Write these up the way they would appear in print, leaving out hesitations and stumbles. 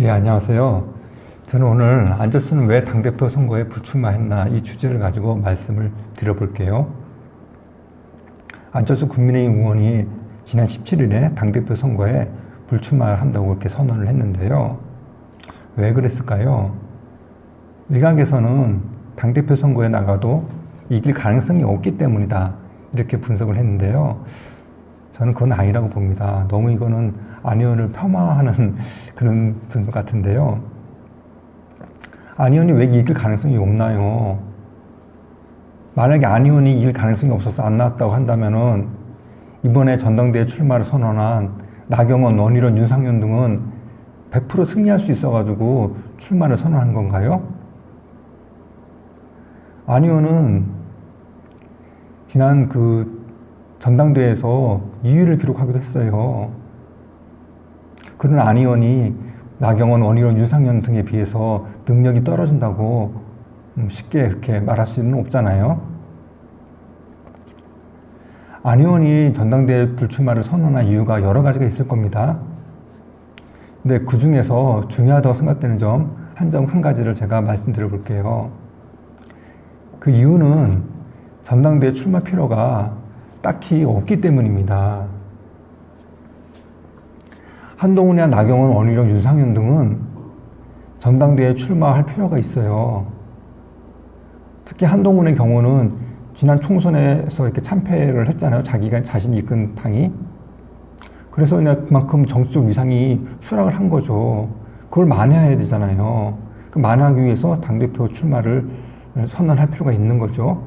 예, 안녕하세요. 저는 오늘 안철수는 왜 당대표 선거에 불출마했나 이 주제를 가지고 말씀을 드려볼게요. 안철수 국민의힘 의원이 지난 17일에 당대표 선거에 불출마를 한다고 이렇게 선언을 했는데요. 왜 그랬을까요? 일각에서는 당대표 선거에 나가도 이길 가능성이 없기 때문이다 이렇게 분석을 했는데요. 저는 그건 아니라고 봅니다. 너무 이거는 안 의원을 폄하하는 그런 분석 같은데요. 안 의원이 왜 이길 가능성이 없나요? 만약에 안 의원이 이길 가능성이 없어서 안 나왔다고 한다면은 이번에 전당대회 출마를 선언한 나경원, 원희룡, 윤상현 등은 100% 승리할 수 있어가지고 출마를 선언한 건가요? 안 의원은 지난 전당대회에서 2위를 기록하기도 했어요. 그런 안 의원이 나경원, 원희룡, 윤상현 등에 비해서 능력이 떨어진다고 쉽게 그렇게 말할 수는 없잖아요. 안 의원이 전당대회 불출마를 선언한 이유가 여러 가지가 있을 겁니다. 근데 그 중에서 중요하다고 생각되는 점, 한 가지를 제가 말씀드려 볼게요. 그 이유는 전당대회 출마 필요가 딱히 없기 때문입니다. 한동훈이나 나경원, 원희룡, 윤상현 등은 전당대회에 출마할 필요가 있어요. 특히 한동훈의 경우는 지난 총선에서 이렇게 참패를 했잖아요. 자신이 이끈 당이. 그래서 그냥 그만큼 정치적 위상이 추락을 한 거죠. 그걸 만회해야 되잖아요. 그 만회하기 위해서 당대표 출마를 선언할 필요가 있는 거죠.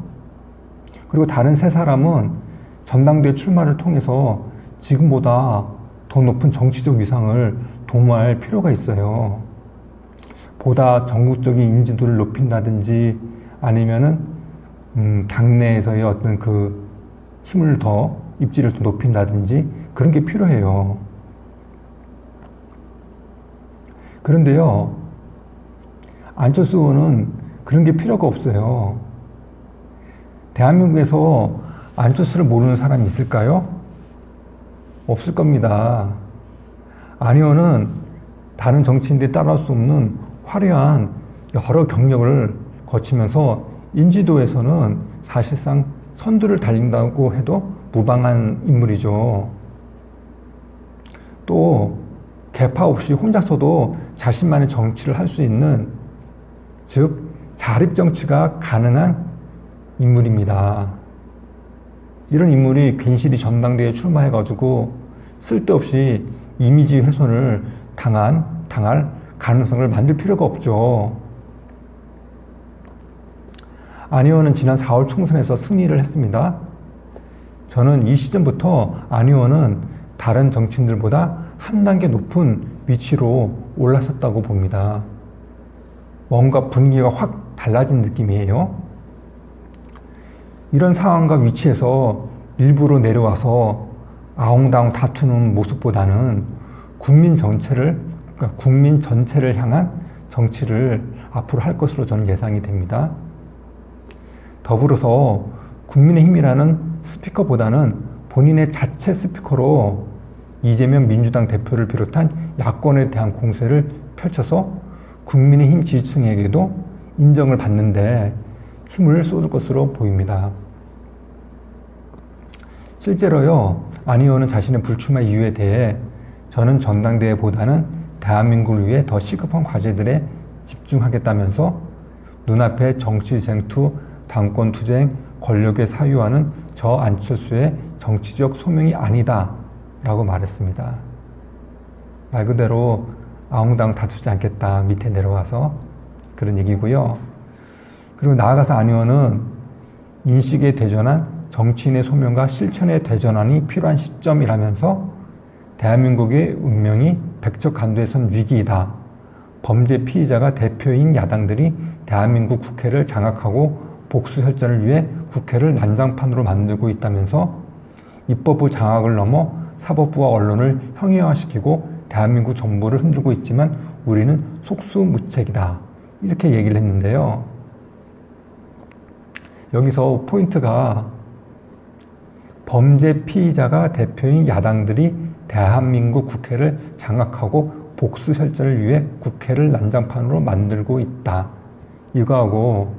그리고 다른 세 사람은 전당대회 출마를 통해서 지금보다 더 높은 정치적 위상을 도모할 필요가 있어요. 보다 전국적인 인지도를 높인다든지 아니면은 당내에서의 어떤 그 힘을 입지를 더 높인다든지 그런 게 필요해요. 그런데요, 안철수 의원은 그런 게 필요가 없어요. 대한민국에서 안철수를 모르는 사람이 있을까요? 없을 겁니다. 안 의원은 다른 정치인들이 따라올 수 없는 화려한 여러 경력을 거치면서 인지도에서는 사실상 선두를 달린다고 해도 무방한 인물이죠. 또 계파 없이 혼자서도 자신만의 정치를 할 수 있는, 즉 자립정치가 가능한 인물입니다. 이런 인물이 괜시리 전당대회에 출마해가지고 쓸데없이 이미지 훼손을 당할 가능성을 만들 필요가 없죠. 안 의원은 지난 4월 총선에서 승리를 했습니다. 저는 이 시점부터 안 의원은 다른 정치인들보다 한 단계 높은 위치로 올라섰다고 봅니다. 뭔가 분위기가 확 달라진 느낌이에요. 이런 상황과 위치에서 일부러 내려와서 아웅다웅 다투는 모습보다는 국민 전체를 향한 정치를 앞으로 할 것으로 저는 예상이 됩니다. 더불어서 국민의힘이라는 스피커보다는 본인의 자체 스피커로 이재명 민주당 대표를 비롯한 야권에 대한 공세를 펼쳐서 국민의힘 지지층에게도 인정을 받는데 힘을 쏟을 것으로 보입니다. 실제로요, 안 의원은 자신의 불출마 이유에 대해 저는 전당대회보다는 대한민국을 위해 더 시급한 과제들에 집중하겠다면서 눈앞에 정치 쟁투, 당권 투쟁, 권력의 사유화는 저 안철수의 정치적 소명이 아니다 라고 말했습니다. 말 그대로 아웅다웅 다투지 않겠다, 밑에 내려와서 그런 얘기고요. 그리고 나아가서 안 의원은 인식에 대전한 정치인의 소명과 실천의 대전환이 필요한 시점이라면서 대한민국의 운명이 백척간두에 선 위기이다. 범죄 피의자가 대표인 야당들이 대한민국 국회를 장악하고 복수 혈전을 위해 국회를 난장판으로 만들고 있다면서 입법부 장악을 넘어 사법부와 언론을 형이화시키고 대한민국 정부를 흔들고 있지만 우리는 속수무책이다. 이렇게 얘기를 했는데요. 여기서 포인트가 범죄 피의자가 대표인 야당들이 대한민국 국회를 장악하고 복수설전을 위해 국회를 난장판으로 만들고 있다. 이거하고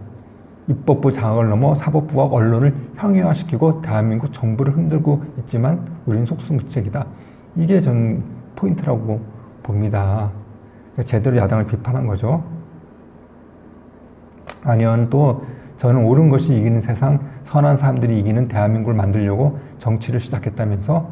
입법부 장악을 넘어 사법부와 언론을 형해화시키고 대한민국 정부를 흔들고 있지만 우리는 속수무책이다. 이게 전 포인트라고 봅니다. 제대로 야당을 비판한 거죠. 아니면 또 저는 옳은 것이 이기는 세상, 선한 사람들이 이기는 대한민국을 만들려고 정치를 시작했다면서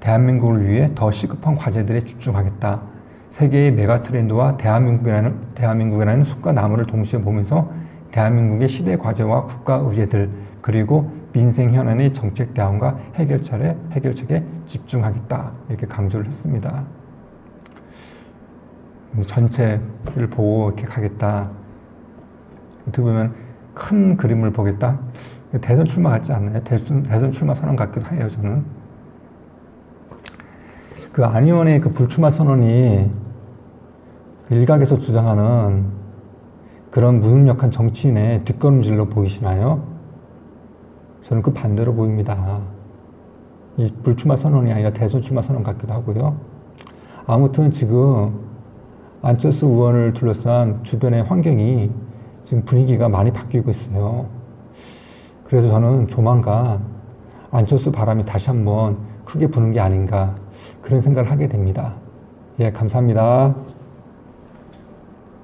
대한민국을 위해 더 시급한 과제들에 집중하겠다. 세계의 메가트렌드와 대한민국이라는 숲과 나무를 동시에 보면서 대한민국의 시대 과제와 국가 의제들 그리고 민생 현안의 정책 대안과 해결책에 집중하겠다. 이렇게 강조를 했습니다. 전체를 보고 이렇게 가겠다. 어떻게 보면 큰 그림을 보겠다. 대선 출마 같지 않나요? 대선 출마 선언 같기도 해요, 저는. 그 안 의원의 그 불출마 선언이 일각에서 주장하는 그런 무능력한 정치인의 뒷걸음질로 보이시나요? 저는 그 반대로 보입니다. 이 불출마 선언이 아니라 대선 출마 선언 같기도 하고요. 아무튼 지금 안철수 의원을 둘러싼 주변의 환경이 지금 분위기가 많이 바뀌고 있어요. 그래서 저는 조만간 안철수 바람이 다시 한번 크게 부는 게 아닌가 그런 생각을 하게 됩니다. 예, 감사합니다.